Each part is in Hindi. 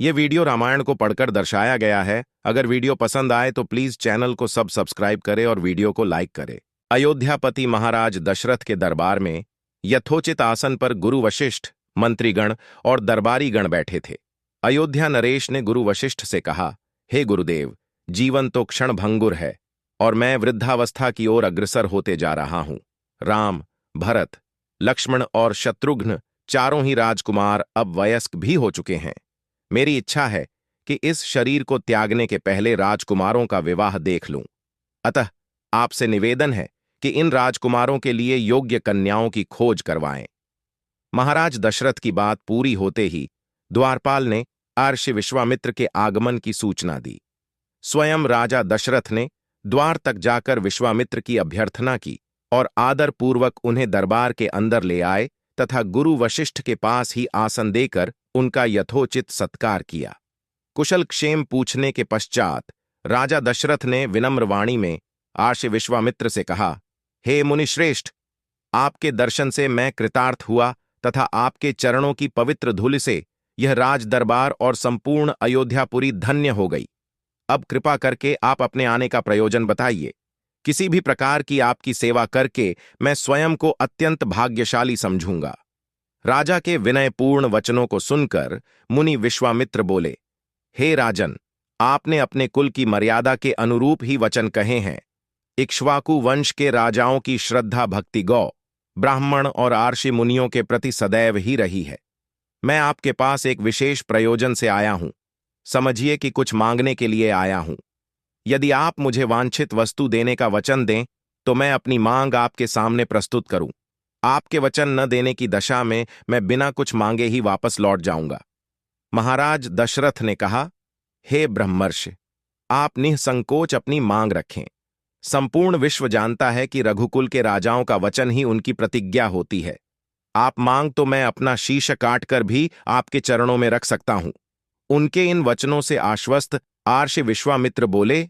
ये वीडियो रामायण को पढ़कर दर्शाया गया है। अगर वीडियो पसंद आए तो प्लीज चैनल को सब्सक्राइब करें और वीडियो को लाइक करें। अयोध्यापति महाराज दशरथ के दरबार में यथोचित आसन पर गुरु वशिष्ठ, मंत्रीगण और दरबारीगण बैठे थे। अयोध्या नरेश ने गुरु वशिष्ठ से कहा, हे गुरुदेव, जीवन तो क्षण भंगुर है और मैं वृद्धावस्था की ओर अग्रसर होते जा रहा हूं। राम, भरत, लक्ष्मण और शत्रुघ्न चारों ही राजकुमार अब वयस्क भी हो चुके हैं। मेरी इच्छा है कि इस शरीर को त्यागने के पहले राजकुमारों का विवाह देख लूं। अतः आपसे निवेदन है कि इन राजकुमारों के लिए योग्य कन्याओं की खोज करवाएं। महाराज दशरथ की बात पूरी होते ही द्वारपाल ने महर्षि विश्वामित्र के आगमन की सूचना दी। स्वयं राजा दशरथ ने द्वार तक जाकर विश्वामित्र की अभ्यर्थना की और आदरपूर्वक उन्हें दरबार के अंदर ले आए तथा गुरु वशिष्ठ के पास ही आसन देकर उनका यथोचित सत्कार किया। कुशल क्षेम पूछने के पश्चात राजा दशरथ ने विनम्र वाणी में महर्षि विश्वामित्र से कहा, हे मुनिश्रेष्ठ, आपके दर्शन से मैं कृतार्थ हुआ तथा आपके चरणों की पवित्र धूलि से यह राज दरबार और संपूर्ण अयोध्यापुरी धन्य हो गई। अब कृपा करके आप अपने आने का प्रयोजन बताइए। किसी भी प्रकार की आपकी सेवा करके मैं स्वयं को अत्यंत भाग्यशाली समझूंगा। राजा के विनयपूर्ण वचनों को सुनकर मुनि विश्वामित्र बोले, हे राजन, आपने अपने कुल की मर्यादा के अनुरूप ही वचन कहे हैं। इक्ष्वाकु वंश के राजाओं की श्रद्धा भक्ति गौ, ब्राह्मण और आर्षि मुनियों के प्रति सदैव ही रही है। मैं आपके पास एक विशेष प्रयोजन से आया हूं। समझिए कि कुछ मांगने के लिए आया हूं। यदि आप मुझे वांछित वस्तु देने का वचन दें तो मैं अपनी मांग आपके सामने प्रस्तुत करूं। आपके वचन न देने की दशा में मैं बिना कुछ मांगे ही वापस लौट जाऊंगा। महाराज दशरथ ने कहा, हे ब्रह्मर्षि, आप निःसंकोच अपनी मांग रखें। संपूर्ण विश्व जानता है कि रघुकुल के राजाओं का वचन ही उनकी प्रतिज्ञा होती है। आप मांग तो मैं अपना शीश काटकर भी आपके चरणों में रख सकता हूं। उनके इन वचनों से आश्वस्त महर्षि विश्वामित्र बोले,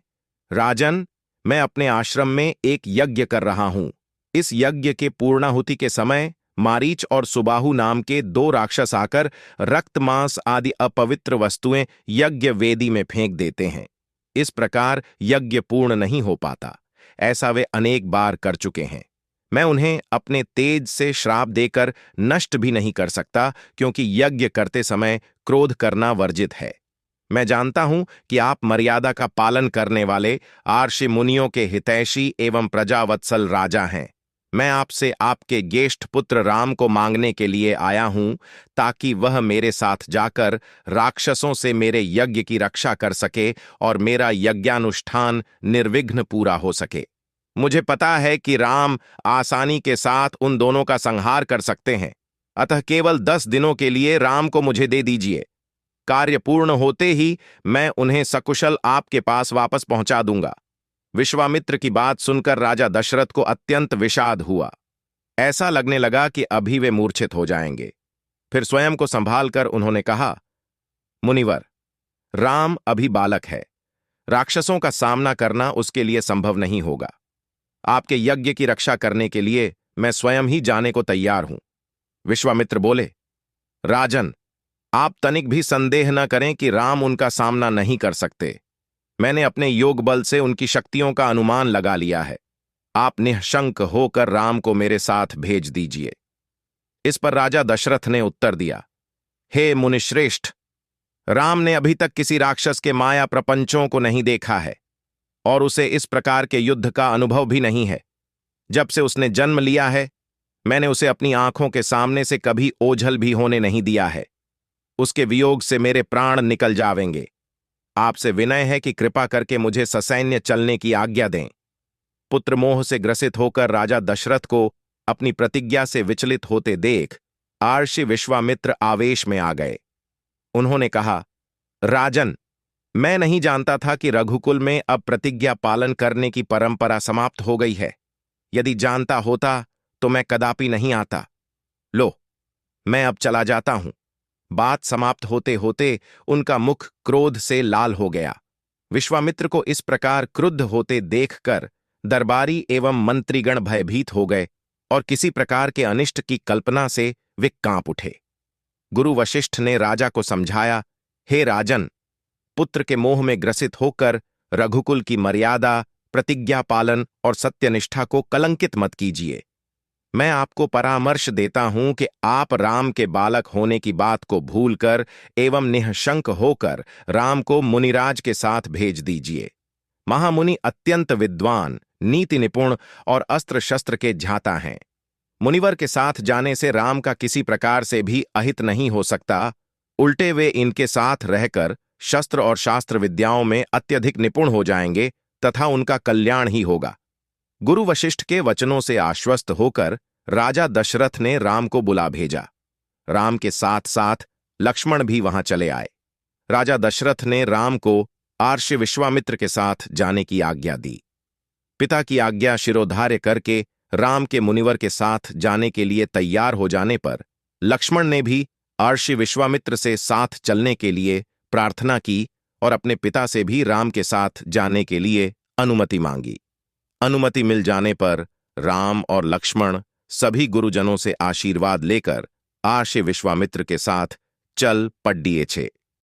राजन, मैं अपने आश्रम में एक यज्ञ कर रहा हूं। इस यज्ञ के पूर्णाहुति के समय मारीच और सुबाहु नाम के 2 राक्षस आकर रक्त मांस आदि अपवित्र वस्तुएं यज्ञ वेदी में फेंक देते हैं। इस प्रकार यज्ञ पूर्ण नहीं हो पाता। ऐसा वे अनेक बार कर चुके हैं। मैं उन्हें अपने तेज से श्राप देकर नष्ट भी नहीं कर सकता, क्योंकि यज्ञ करते समय क्रोध करना वर्जित है। मैं जानता हूं कि आप मर्यादा का पालन करने वाले आर्षि मुनियों के हितैषी एवं प्रजावत्सल राजा हैं। मैं आपसे आपके ज्येष्ठ पुत्र राम को मांगने के लिए आया हूं, ताकि वह मेरे साथ जाकर राक्षसों से मेरे यज्ञ की रक्षा कर सके और मेरा यज्ञानुष्ठान निर्विघ्न पूरा हो सके। मुझे पता है कि राम आसानी के साथ उन दोनों का संहार कर सकते हैं। अतः केवल 10 दिनों के लिए राम को मुझे दे दीजिए। कार्य पूर्ण होते ही मैं उन्हें सकुशल आपके पास वापस पहुंचा दूंगा। विश्वामित्र की बात सुनकर राजा दशरथ को अत्यंत विषाद हुआ। ऐसा लगने लगा कि अभी वे मूर्छित हो जाएंगे। फिर स्वयं को संभालकर उन्होंने कहा, मुनिवर, राम अभी बालक है। राक्षसों का सामना करना उसके लिए संभव नहीं होगा। आपके यज्ञ की रक्षा करने के लिए मैं स्वयं ही जाने को तैयार हूं। विश्वामित्र बोले, राजन, आप तनिक भी संदेह न करें कि राम उनका सामना नहीं कर सकते। मैंने अपने योग बल से उनकी शक्तियों का अनुमान लगा लिया है। आप निःशंक होकर राम को मेरे साथ भेज दीजिए। इस पर राजा दशरथ ने उत्तर दिया, हे मुनिश्रेष्ठ, राम ने अभी तक किसी राक्षस के माया प्रपंचों को नहीं देखा है और उसे इस प्रकार के युद्ध का अनुभव भी नहीं है। जब से उसने जन्म लिया है, मैंने उसे अपनी आंखों के सामने से कभी ओझल भी होने नहीं दिया है। उसके वियोग से मेरे प्राण निकल जावेंगे। आपसे विनय है कि कृपा करके मुझे ससैन्य चलने की आज्ञा दें। पुत्र मोह से ग्रसित होकर राजा दशरथ को अपनी प्रतिज्ञा से विचलित होते देख महर्षि विश्वामित्र आवेश में आ गए। उन्होंने कहा, राजन, मैं नहीं जानता था कि रघुकुल में अब प्रतिज्ञा पालन करने की परंपरा समाप्त हो गई है। यदि जानता होता तो मैं कदापि नहीं आता। लो, मैं अब चला जाता हूं। बात समाप्त होते होते उनका मुख क्रोध से लाल हो गया। विश्वामित्र को इस प्रकार क्रुद्ध होते देखकर दरबारी एवं मंत्रीगण भयभीत हो गए और किसी प्रकार के अनिष्ट की कल्पना से वे कांप उठे। गुरु वशिष्ठ ने राजा को समझाया हे राजन, पुत्र के मोह में ग्रसित होकर रघुकुल की मर्यादा, प्रतिज्ञा पालन और सत्यनिष्ठा को कलंकित मत कीजिए। मैं आपको परामर्श देता हूं कि आप राम के बालक होने की बात को भूलकर एवं निःशंक होकर राम को मुनिराज के साथ भेज दीजिए। महामुनि अत्यंत विद्वान, नीति निपुण और अस्त्र शस्त्र के ज्ञाता हैं। मुनिवर के साथ जाने से राम का किसी प्रकार से भी अहित नहीं हो सकता, उल्टे वे इनके साथ रहकर शस्त्र और शास्त्र विद्याओं में अत्यधिक निपुण हो जाएंगे तथा उनका कल्याण ही होगा। गुरु वशिष्ठ के वचनों से आश्वस्त होकर राजा दशरथ ने राम को बुला भेजा। राम के साथ साथ लक्ष्मण भी वहां चले आए। राजा दशरथ ने राम को आर्षि विश्वामित्र के साथ जाने की आज्ञा दी। पिता की आज्ञा शिरोधार्य करके राम के मुनिवर के साथ जाने के लिए तैयार हो जाने पर लक्ष्मण ने भी आर्षि विश्वामित्र से साथ चलने के लिए प्रार्थना की और अपने पिता से भी राम के साथ जाने के लिए अनुमति मांगी। अनुमति मिल जाने पर राम और लक्ष्मण सभी गुरुजनों से आशीर्वाद लेकर आर्षि विश्वामित्र के साथ चल पड्डिए छे।